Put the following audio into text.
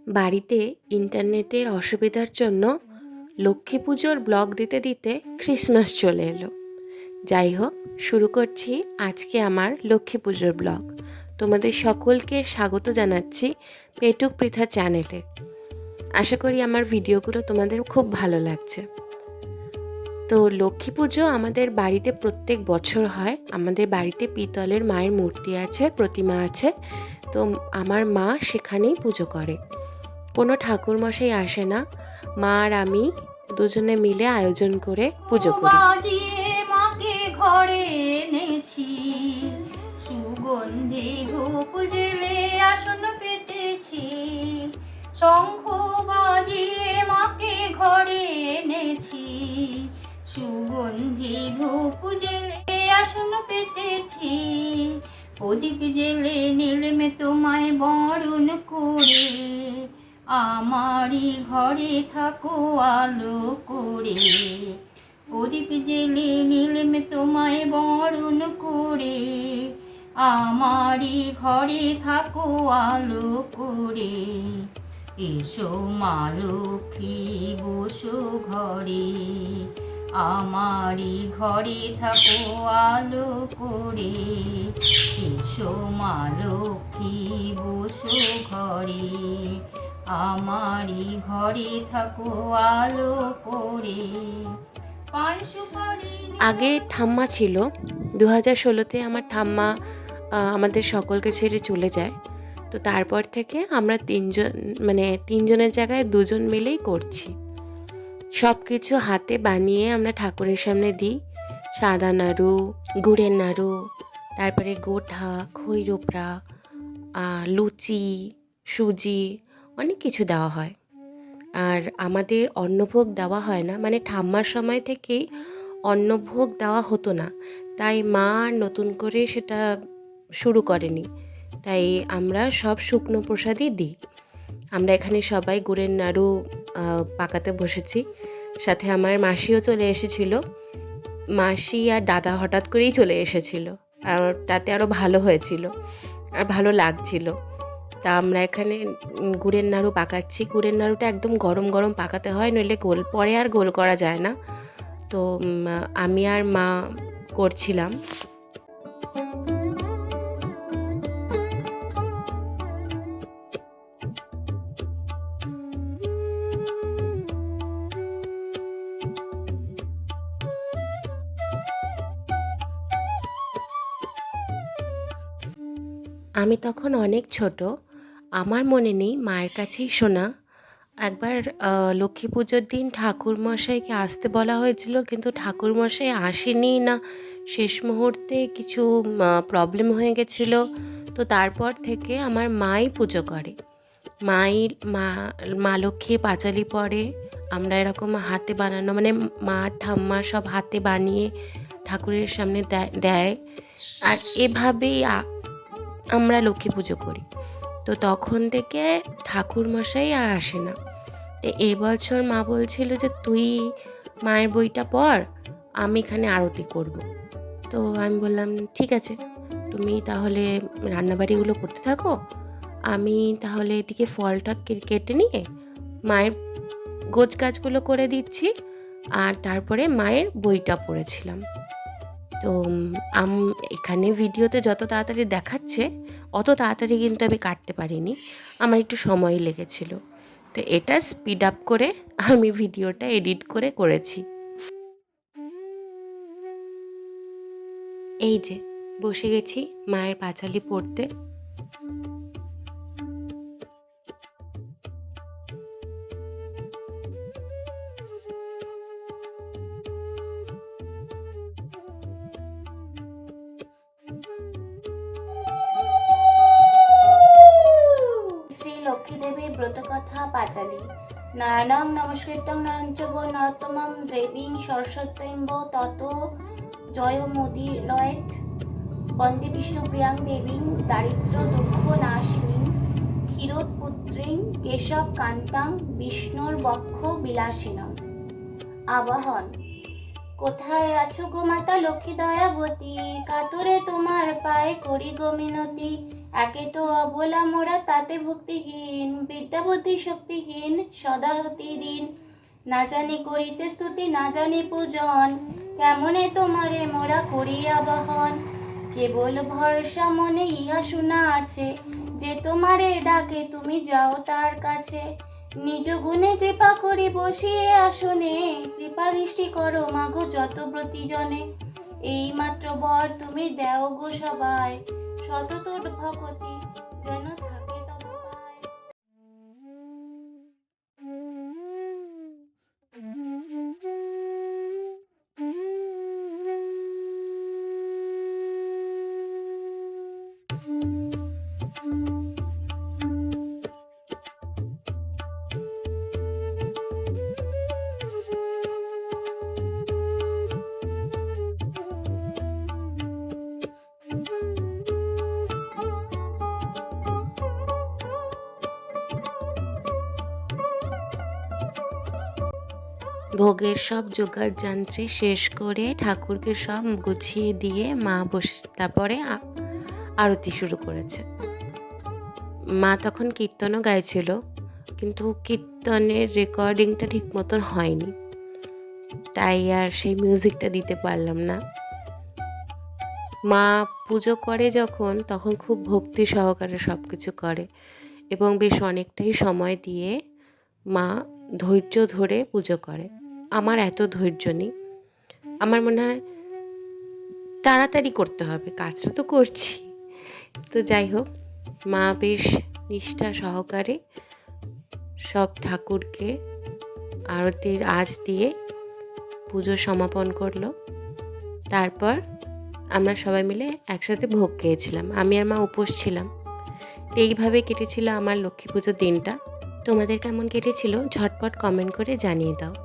বাড়িতে ইন্টারনেটের অসুবিধার জন্য লক্ষ্মী পুজোর ব্লগ দিতে দিতে ক্রিসমাস চলে এলো। যাই হোক, শুরু করছি আজকে আমার লক্ষ্মী পুজোর ব্লগ। তোমাদের সকলকে স্বাগত জানাচ্ছি পেটুক পৃথা চ্যানেলে। আশা করি আমার ভিডিওগুলো তোমাদের খুব ভালো লাগছে। তো লক্ষ্মী পুজো আমাদের বাড়িতে প্রত্যেক বছর হয়। আমাদের বাড়িতে পিতলের মায়ের মূর্তি আছে, প্রতিমা আছে। তো আমার মা সেখানেই পুজো করে। কোনো ঠাকুরমশাই আসে না, মা আর আমি দুজনে মিলে আয়োজন করে পুজো করি। বাজিয়ে মাকে ঘরে এনেছি, সুগন্ধি ধূপ জেলে আসন পেতেছি। শঙ্খ বাজিয়ে মাকে ঘরে এনেছি, সুগন্ধি ধূপ জেলে আসন পেতেছি। প্রদীপ জেলে নীলমে তোমায় বরণ করে, আমারই ঘরে থাকো আলো করে। প্রদীপ জেলে নীলমে তোমায় বরণ করে, আমারই ঘরে থাকো আলো করে। এসো মা লক্ষ্মী বসো ঘরে, আমারই ঘরে থাকো আলো করে। এসো মা লক্ষ্মী বসো ঘরে, আমারই ঘরে থাকো আলো করে। আগে ঠাম্মা ছিল, 2016-তে আমার ঠাম্মা আমাদের সকলকে ছেড়ে চলে যায়। তো তারপর থেকে আমরা তিনজনের জায়গায় দুজন মিলেই করছি। সব কিছু হাতে বানিয়ে আমরা ঠাকুরের সামনে দিই। সাদা নাড়ু, গুড়ের নাড়ু, তারপরে গোঠা, খৈরোপড়া, লুচি, সুজি, অনেক কিছু দেওয়া হয়। আর আমাদের অন্নভোগ দেওয়া হয় না, মানে ঠাম্মার সময় থেকেই অন্নভোগ দেওয়া হতো না, তাই মা নতুন করে সেটা শুরু করেনি। তাই আমরা সব শুকনো প্রসাদই দিই। আমরা এখানে সবাই গুড়ের নাড়ু পাকাতে বসেছি। সাথে আমার মাসিও চলে এসেছিল। মাসি আর দাদা হঠাৎ করেই চলে এসেছিল, আর তাতে আরও ভালো হয়েছিল আর ভালো লাগছিল। তা আমরা এখানে গুড়ের নাড়ু পাকাচ্ছি। গুড়ের নাড়ুটা একদম গরম গরম পাকাতে হয়, নইলে পরে আর গোল করা যায় না। তো আমি আর মা করছিলাম। আমি তখন অনেক ছোট, আমার মনে নেই, মায়ের কাছেই শোনা। একবার লক্ষ্মী পুজোর দিন ঠাকুরমশাইকে আসতে বলা হয়েছিল, কিন্তু ঠাকুরমশাই আসেনি, না শেষ মুহূর্তে কিছু প্রবলেম হয়ে গেছিলো। তো তারপর থেকে আমার মাই পুজো করে। মা মা লক্ষ্মী পাঁচালি পড়ে। আমরা এরকম হাতে বানানো, মানে মা ঠাম্মা সব হাতে বানিয়ে ঠাকুরের সামনে দেয়। আর এভাবেই আমরা লক্ষ্মী পুজো করি। তো তখন থেকে ঠাকুরমশাই আর আসে না। তো এই বছর মা বলছিল যে তুই মায়ের বইটা পড়, আমি এখানে আরতি করব। তো আমি বললাম ঠিক আছে, তুমি তাহলে রান্নাবাড়িগুলো করতে থাকো, আমি তাহলে এদিকে ফলটা কেটে নিয়ে মায়ের গোছ গাছগুলো করে দিচ্ছি। আর তারপরে মায়ের বইটা পড়েছিলাম। তো এখানে ভিডিওতে যত তাড়াতাড়ি দেখাচ্ছে অত তাড়াতাড়ি কিন্তু আমি কাটতে পারিনি, আমার একটু সময় লেগেছিল। তো এটা স্পিড আপ করে আমি ভিডিওটা এডিট করেছি। এই যে বসে গেছি মায়ের পাঁচালি পড়তে। শ্রী লক্ষ্মী দেবী ব্রতকথা পাঁচালী। নারায়ণং নমস্কৃত্যং নরঞ্চব নরোত্তমং দেবীং সরস্বতীং তত জয়মুদীরয়েৎ। বন্দে বিষ্ণুপ্রিয়াং দেবীং দারিদ্র্য দুঃখ নাশিনীং, ক্ষীরোৎপুত্রীং কেশব কান্তাং বিষ্ণুর বক্ষ বিলাসিনং। আবাহন। কোথায় আছো গো মাতা লক্ষ্মী দয়াবতী, কাতরে তোমার পায়ে করি গো মিনতি। একে তো অবলা মোরা, তাতে ভক্তিহীন, বিদ্যা বুদ্ধি শক্তিহীন, সদা হতি দিন। না জানি করিতে স্তুতি, না জানি পূজন, কেমনে তোমারে মোরা করি আবাহন। কেবল ভরসা মনে ইহা শোনা আছে, যে তোমারে ডাকে তুমি যাও তার কাছে। নিজ গুণে কৃপা করি বসিয়ে আসনে, কৃপা দৃষ্টি করো মাগো যত ব্রতিজনে। এই মাত্র বর তুমি দেও গো সবাই, সতত ভগতি যেন থাকে তব পায়। ভোগের সব জোগাড় যান্ত্রী শেষ করে ঠাকুরকে সব গুছিয়ে দিয়ে মা বসে তারপরে আরতি শুরু করেছে। মা তখন কীর্তনও গাইছিল, কিন্তু কীর্তনের রেকর্ডিংটা ঠিক মতন হয়নি, তাই আর সেই মিউজিকটা দিতে পারলাম না। মা পুজো করে যখন, তখন খুব ভক্তি সহকারে সব কিছু করে এবং বেশ অনেকটাই সময় দিয়ে মা ধৈর্য ধরে পুজো করে। আমার এত ধৈর্য নেই, আমার মনে হয় তাড়াতাড়ি করতে হবে, কাজটা তো করছি। তো যাই হোক, মা বেশ নিষ্ঠা সহকারে সব ঠাকুরকে আরতির আঁচ দিয়ে পুজো সমাপন করলো। তারপর আমরা সবাই মিলে একসাথে ভোগ খেয়েছিলাম, আমি আর মা উপোস ছিলাম। তো এইভাবে কেটেছিল আমার লক্ষ্মী পুজোর দিনটা। তোমাদের কেমন কেটেছিল ঝটপট কমেন্ট করে জানিয়ে দাও।